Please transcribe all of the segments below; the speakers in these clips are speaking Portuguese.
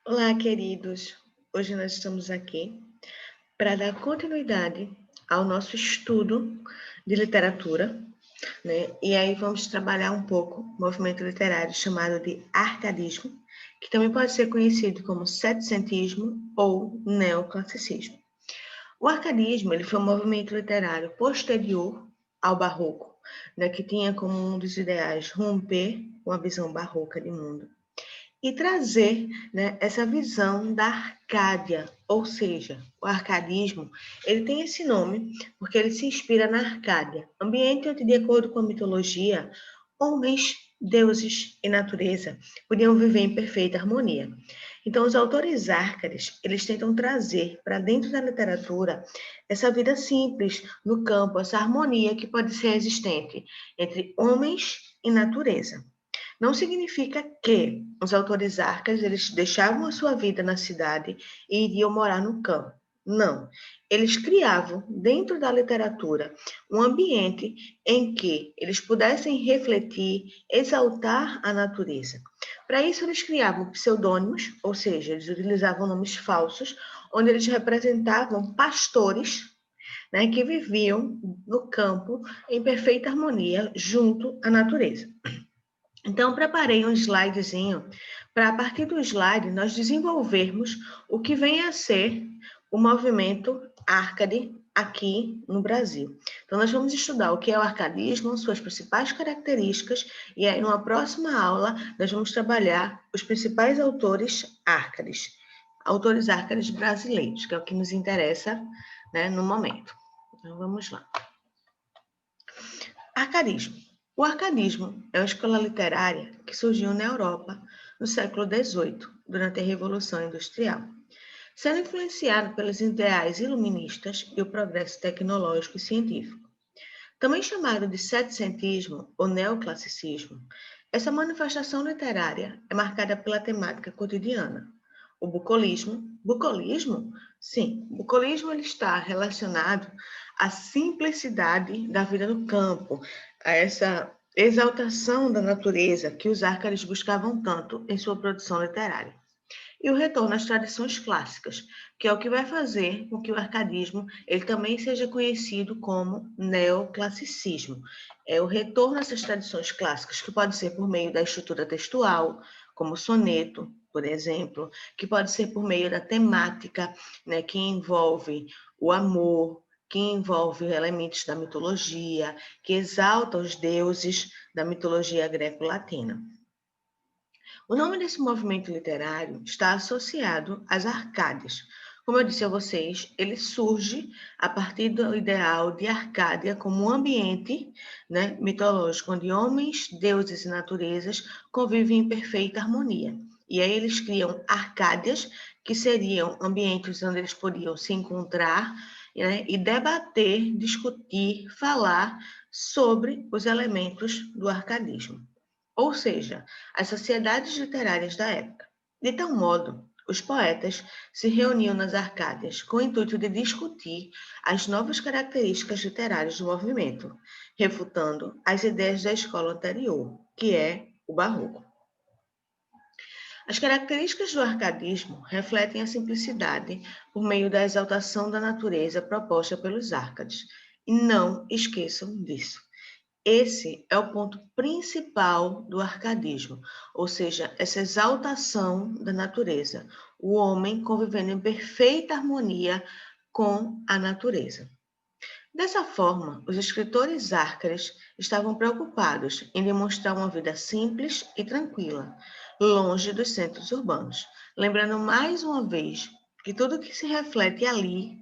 Olá, queridos. Hoje nós estamos aqui para dar continuidade ao nosso estudo de literatura, né? E aí vamos trabalhar um pouco o movimento literário chamado de arcadismo, que também pode ser conhecido como setecentismo ou neoclassicismo. O arcadismo, ele foi um movimento literário posterior ao barroco, né, que tinha como um dos ideais romper com a visão barroca de mundo e trazer, né, essa visão da Arcádia, ou seja, o arcadismo, ele tem esse nome porque ele se inspira na Arcádia, ambiente onde, de acordo com a mitologia, homens, deuses e natureza podiam viver em perfeita harmonia. Então, os autores árcades, eles tentam trazer para dentro da literatura essa vida simples no campo, essa harmonia que pode ser existente entre homens e natureza. Não significa que os autores arcas eles deixavam a sua vida na cidade e iriam morar no campo. Não. Eles criavam, dentro da literatura, um ambiente em que eles pudessem refletir, exaltar a natureza. Para isso, eles criavam pseudônimos, ou seja, eles utilizavam nomes falsos, onde eles representavam pastores, né, que viviam no campo em perfeita harmonia junto à natureza. Então, preparei um slidezinho para, a partir do slide, nós desenvolvermos o que vem a ser o movimento Arcade aqui no Brasil. Então, nós vamos estudar o que é o arcadismo, suas principais características, e aí, numa próxima aula, nós vamos trabalhar os principais autores árcades brasileiros, que é o que nos interessa, né, no momento. Então, vamos lá. Arcadismo. O arcadismo é uma escola literária que surgiu na Europa no século XVIII, durante a Revolução Industrial, sendo influenciado pelos ideais iluministas e o progresso tecnológico e científico. Também chamado de setecentismo ou neoclassicismo, essa manifestação literária é marcada pela temática cotidiana. O bucolismo? Sim, o bucolismo ele está relacionado à simplicidade da vida no campo, a essa exaltação da natureza que os árcades buscavam tanto em sua produção literária e o retorno às tradições clássicas, que é o que vai fazer com que o arcadismo ele também seja conhecido como neoclassicismo. É o retorno a essas tradições clássicas, que pode ser por meio da estrutura textual, como o soneto, por exemplo, que pode ser por meio da temática, né, que envolve o amor, que envolve elementos da mitologia, que exalta os deuses da mitologia greco-latina. O nome desse movimento literário está associado às Arcádias. Como eu disse a vocês, ele surge a partir do ideal de Arcádia como um ambiente, né, mitológico, onde homens, deuses e naturezas convivem em perfeita harmonia. E aí eles criam Arcádias, que seriam ambientes onde eles podiam se encontrar, né, e debater, discutir, falar sobre os elementos do arcadismo, ou seja, as sociedades literárias da época. De tal modo, os poetas se reuniam nas Arcádias com o intuito de discutir as novas características literárias do movimento, refutando as ideias da escola anterior, que é o barroco. As características do arcadismo refletem a simplicidade por meio da exaltação da natureza proposta pelos árcades. E não esqueçam disso. Esse é o ponto principal do arcadismo, ou seja, essa exaltação da natureza, o homem convivendo em perfeita harmonia com a natureza. Dessa forma, os escritores árcares estavam preocupados em demonstrar uma vida simples e tranquila, longe dos centros urbanos, lembrando mais uma vez que tudo que se reflete ali,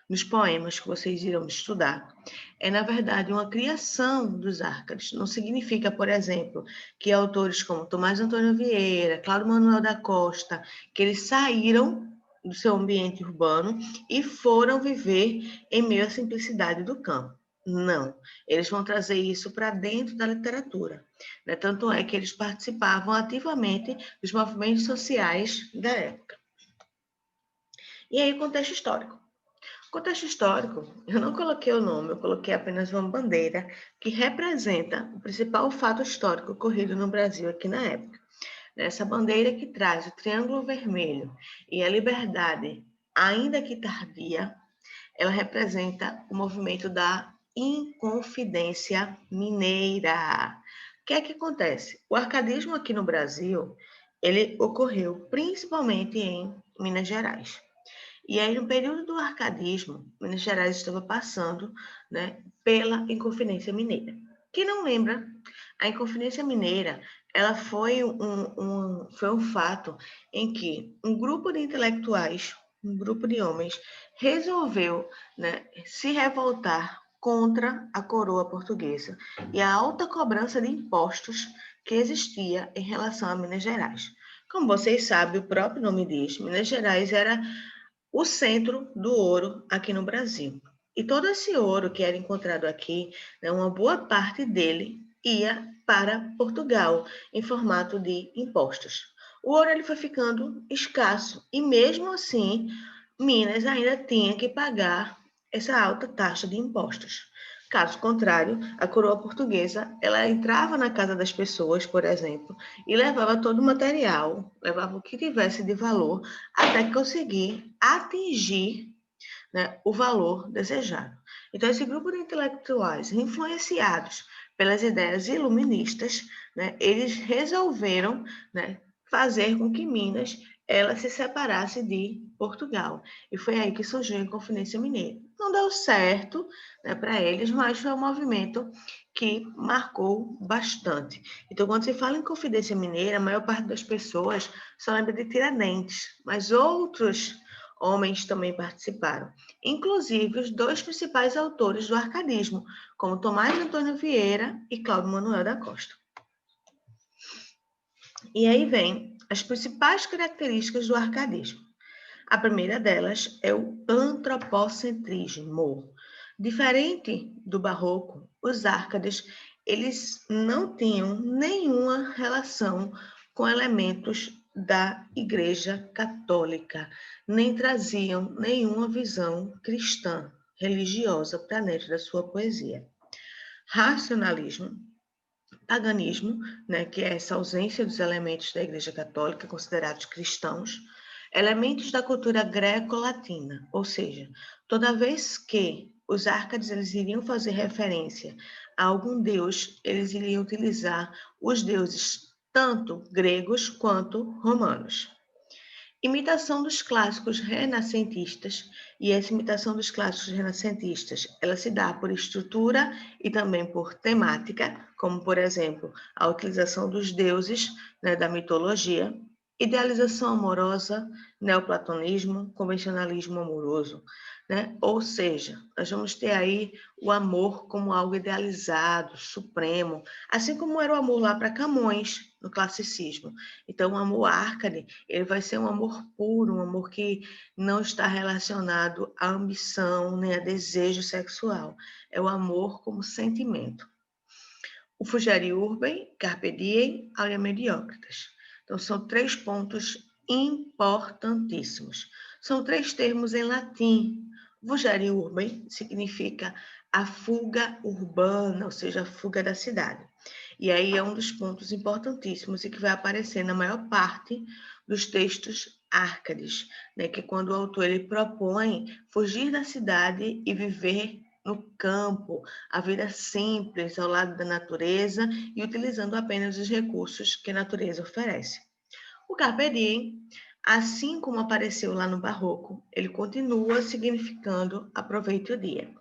nos poemas que vocês irão estudar, é, na verdade, uma criação dos árcades. Não significa, por exemplo, que autores como Tomás Antônio Vieira, Cláudio Manuel da Costa, que eles saíram do seu ambiente urbano e foram viver em meio à simplicidade do campo. Não, eles vão trazer isso para dentro da literatura, né? Tanto é que eles participavam ativamente dos movimentos sociais da época. E aí, contexto histórico. Contexto histórico, eu não coloquei o nome, eu coloquei apenas uma bandeira que representa o principal fato histórico ocorrido no Brasil aqui na época. Essa bandeira que traz o triângulo vermelho e a liberdade, ainda que tardia, ela representa o movimento da Inconfidência Mineira. O que é que acontece? O arcadismo aqui no Brasil, ele ocorreu principalmente em Minas Gerais. E aí, no período do arcadismo, Minas Gerais estava passando, né, pela Inconfidência Mineira. Quem não lembra, a Inconfidência Mineira, ela foi foi um fato em que um grupo de intelectuais, um grupo de homens, resolveu, né, se revoltar contra a coroa portuguesa e a alta cobrança de impostos que existia em relação a Minas Gerais. Como vocês sabem, o próprio nome diz, Minas Gerais era o centro do ouro aqui no Brasil. E todo esse ouro que era encontrado aqui, né, uma boa parte dele ia para Portugal, em formato de impostos. O ouro ele foi ficando escasso e, mesmo assim, Minas ainda tinha que pagar essa alta taxa de impostos. Caso contrário, a coroa portuguesa, ela entrava na casa das pessoas, por exemplo, e levava todo o material, levava o que tivesse de valor, até conseguir atingir, né, o valor desejado. Então, esse grupo de intelectuais influenciados pelas ideias iluministas, né, eles resolveram, né, fazer com que Minas ela se separasse de Portugal. E foi aí que surgiu a Inconfidência Mineira. Não deu certo, né, para eles, mas foi um movimento que marcou bastante. Então, quando se fala em Inconfidência Mineira, a maior parte das pessoas só lembra de Tiradentes, mas outros homens também participaram, inclusive os dois principais autores do arcadismo, como Tomás Antônio Vieira e Cláudio Manuel da Costa. E aí vem as principais características do arcadismo. A primeira delas é o antropocentrismo. Diferente do barroco, os árcades, eles não tinham nenhuma relação com elementos da Igreja Católica, nem traziam nenhuma visão cristã, religiosa para dentro da sua poesia. Racionalismo, paganismo, né, que é essa ausência dos elementos da Igreja Católica considerados cristãos, elementos da cultura greco-latina, ou seja, toda vez que os árcades eles iriam fazer referência a algum deus, eles iriam utilizar os deuses tanto gregos quanto romanos. Imitação dos clássicos renascentistas, e essa imitação dos clássicos renascentistas, ela se dá por estrutura e também por temática, como, por exemplo, a utilização dos deuses, né, da mitologia, idealização amorosa, neoplatonismo, convencionalismo amoroso, né? Ou seja, nós vamos ter aí o amor como algo idealizado, supremo, assim como era o amor lá para Camões, no classicismo. Então, o amor árcade, ele vai ser um amor puro, um amor que não está relacionado à ambição nem a desejo sexual. É o amor como sentimento. O Fugere Urbem, Carpe Diem, Aurea Mediocritas. Então, são 3 pontos importantíssimos. São 3 termos em latim. Fugere Urbem significa a fuga urbana, ou seja, a fuga da cidade. E aí é um dos pontos importantíssimos e que vai aparecer na maior parte dos textos árcades, né? Que quando o autor ele propõe fugir da cidade e viver no campo, a vida simples, ao lado da natureza e utilizando apenas os recursos que a natureza oferece. O Carpe Diem, assim como apareceu lá no Barroco, ele continua significando aproveite o dia.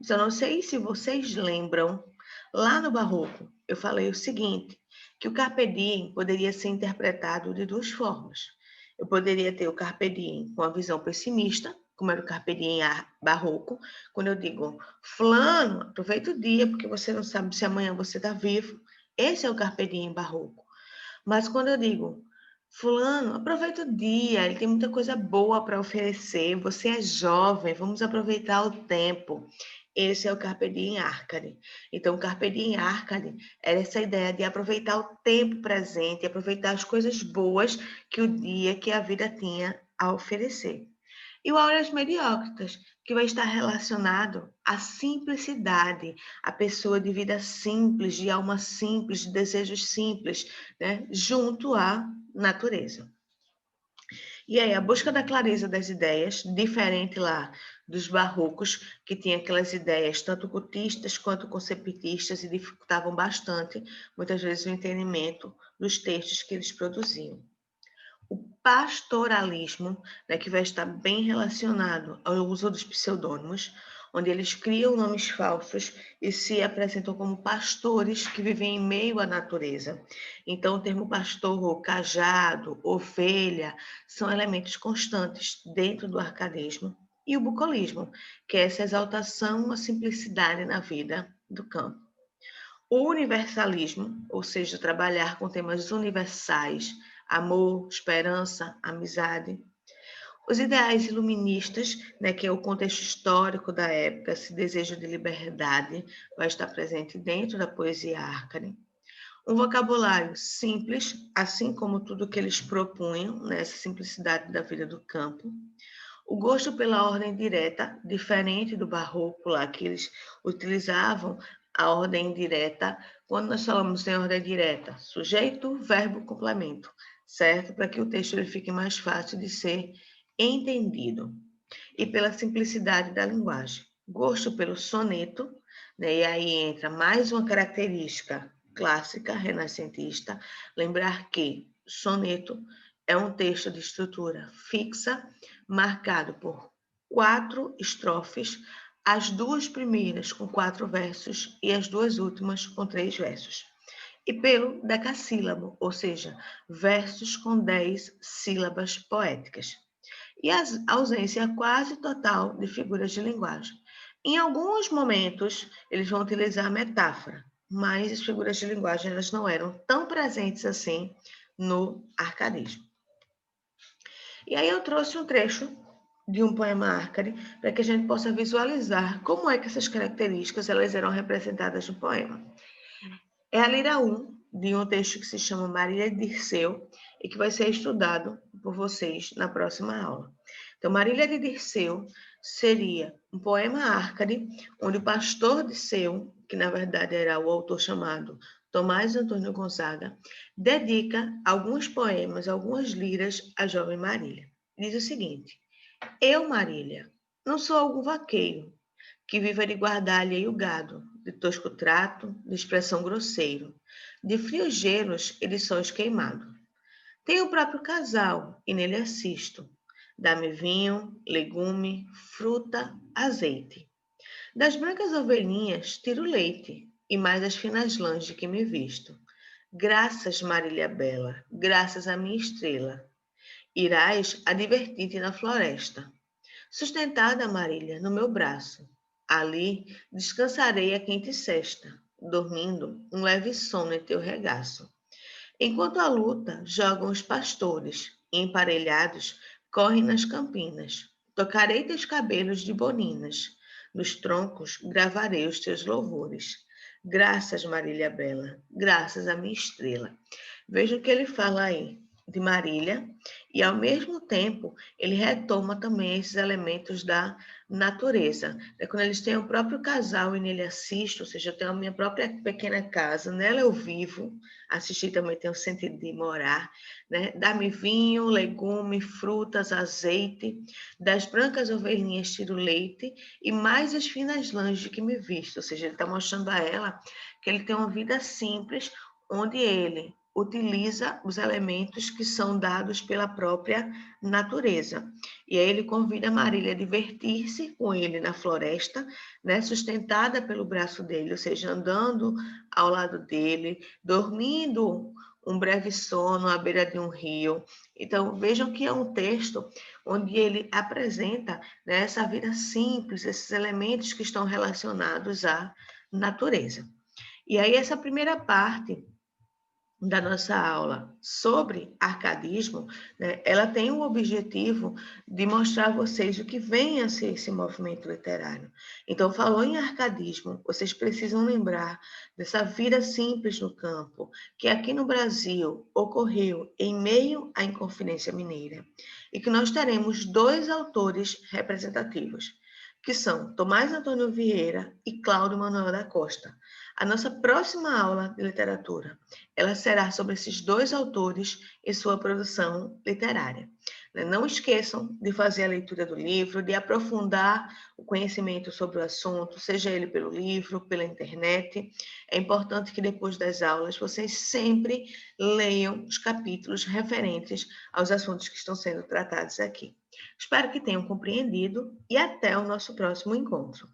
Mas eu não sei se vocês lembram, lá no Barroco, eu falei o seguinte, que o Carpe Diem poderia ser interpretado de 2 formas. Eu poderia ter o Carpe Diem com a visão pessimista, como era o Carpe Diem barroco, quando eu digo, fulano, aproveita o dia, porque você não sabe se amanhã você está vivo. Esse é o Carpe Diem barroco. Mas quando eu digo, fulano, aproveita o dia, ele tem muita coisa boa para oferecer, você é jovem, vamos aproveitar o tempo. Esse é o Carpe Diem Arcade. Então, o Carpe Diem Arcade era essa ideia de aproveitar o tempo presente, aproveitar as coisas boas que o dia, que a vida tinha a oferecer. E o Auras Mediocritas, que vai estar relacionado à simplicidade, à pessoa de vida simples, de alma simples, de desejos simples, né? Junto à natureza. E aí, a busca da clareza das ideias, diferente lá dos barrocos, que tinha aquelas ideias tanto cultistas quanto conceptistas e dificultavam bastante, muitas vezes, o entendimento dos textos que eles produziam. O pastoralismo, né, que vai estar bem relacionado ao uso dos pseudônimos, onde eles criam nomes falsos e se apresentam como pastores que vivem em meio à natureza. Então, o termo pastor, cajado, ovelha, são elementos constantes dentro do arcadismo. E o bucolismo, que é essa exaltação à simplicidade na vida do campo. O universalismo, ou seja, trabalhar com temas universais, amor, esperança, amizade. Os ideais iluministas, né, que é o contexto histórico da época, esse desejo de liberdade, vai estar presente dentro da poesia Arcade. Um vocabulário simples, assim como tudo que eles propunham, né, essa simplicidade da vida do campo. O gosto pela ordem direta, diferente do barroco lá, que eles utilizavam a ordem direta. Quando nós falamos em ordem direta, sujeito, verbo, complemento, certo? Para que o texto ele fique mais fácil de ser entendido. E pela simplicidade da linguagem. Gosto pelo soneto, né? E aí entra mais uma característica clássica, renascentista, lembrar que soneto é um texto de estrutura fixa, marcado por 4 estrofes, as 2 primeiras com 4 versos e as 2 últimas com 3 versos. E pelo decassílabo, ou seja, versos com 10 sílabas poéticas. E a ausência quase total de figuras de linguagem. Em alguns momentos, eles vão utilizar a metáfora, mas as figuras de linguagem elas não eram tão presentes assim no arcadismo. E aí eu trouxe um trecho de um poema Arcade para que a gente possa visualizar como é que essas características elas eram representadas no poema. É a lira 1 de um texto que se chama Marília de Dirceu e que vai ser estudado por vocês na próxima aula. Então, Marília de Dirceu seria um poema Arcade, onde o pastor Dirceu, que na verdade era o autor chamado Tomás Antônio Gonzaga, dedica alguns poemas, algumas liras à jovem Marília. Diz o seguinte: eu, Marília, não sou algum vaqueiro que viva de guardar alheio gado, de tosco trato, de expressão grosseiro, de frios gelos e de sóis queimado. Tenho o próprio casal e nele assisto. Dá-me vinho, legume, fruta, azeite. Das brancas ovelhinhas tiro leite, e mais as finas lãs de que me visto. Graças, Marília Bela, graças à minha estrela. Irás a divertir-te na floresta. Sustentada, Marília, no meu braço. Ali descansarei a quente sesta, dormindo um leve sono em teu regaço. Enquanto a luta jogam os pastores, e emparelhados correm nas campinas. Tocarei teus cabelos de boninas, nos troncos gravarei os teus louvores. Graças, Marília Bela, graças à minha estrela. Veja o que ele fala aí de Marília, e ao mesmo tempo ele retoma também esses elementos da natureza. É quando eles têm o próprio casal e nele assisto, ou seja, eu tenho a minha própria pequena casa, nela eu vivo, assistir também tem o sentido de morar, né? Dá-me vinho, legume, frutas, azeite, das brancas ovelhinhas tiro leite, e mais as finas lãs de que me visto, ou seja, ele está mostrando a ela que ele tem uma vida simples, onde ele utiliza os elementos que são dados pela própria natureza. E aí ele convida Marília a divertir-se com ele na floresta, né, sustentada pelo braço dele, ou seja, andando ao lado dele, dormindo um breve sono à beira de um rio. Então, vejam que é um texto onde ele apresenta, né, essa vida simples, esses elementos que estão relacionados à natureza. E aí, essa primeira parte da nossa aula sobre arcadismo, né, ela tem o objetivo de mostrar a vocês o que vem a ser esse movimento literário. Então, falou em arcadismo, vocês precisam lembrar dessa vida simples no campo, que aqui no Brasil ocorreu em meio à Inconfidência Mineira, e que nós teremos dois autores representativos, que são Tomás Antônio Vieira e Cláudio Manuel da Costa. A nossa próxima aula de literatura, ela será sobre esses dois autores e sua produção literária. Não esqueçam de fazer a leitura do livro, de aprofundar o conhecimento sobre o assunto, seja ele pelo livro, pela internet. É importante que depois das aulas vocês sempre leiam os capítulos referentes aos assuntos que estão sendo tratados aqui. Espero que tenham compreendido e até o nosso próximo encontro.